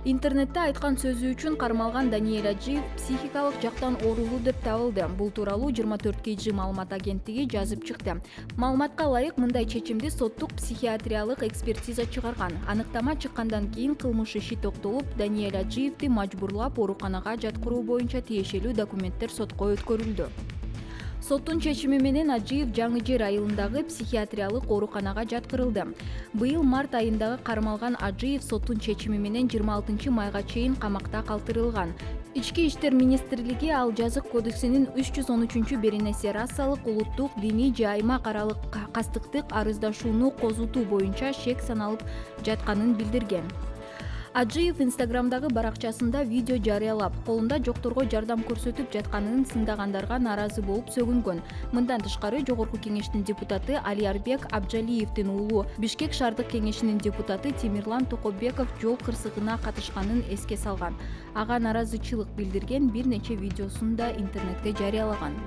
Интернетте айткан сөзү үчүн кармалган Даниэль Ажиев психикалык жактан оорулуу деп табылды. Бул тууралуу 24 маалымат агенттиги жазып чыкты. Маалыматка ылайык, мындай чечимди соттук психиатриялык экспертиза чыгарган. Аныктама чыккандан кийин кылмыш иши токтолуп, Даниэль Ажиевди мажбурлап ооруканага жаткыруу боюнча тиешелүү документтер сотко өткөрүлдү. Соттун чечими менен Ажиев Жаңы Жер айылындагы психиатриялык ооруканага жаткырылды. Быйыл март айындагы кармалган Ажиев соттун чечими менен 26 майга чейин камакта калтырылган. Ички иштер министрлиги ал жазык кодексинин 313-беренеси расалык, улуттук, диний же аймак аралык кастыктык арыздашууну козутуу боюнча шек саналып жатканын билдирген. Ажиев Инстаграмдагы баракчасында видео жарыялап, колунда жокторго жардам көрсөтүп жатканын сындагандарга нааразы болуп сөгүнгөн. Мындан тышкары, Жогорку Кеңештин депутаты Алиарбек Абжалиевдин уулу Бишкек шаардык кеңешинин депутаты Темирлан Токобеков жол кырсыгына катышканын эске салган. Ага нааразычылык билдирген бир нече видеосун да интернетке жарыялаган.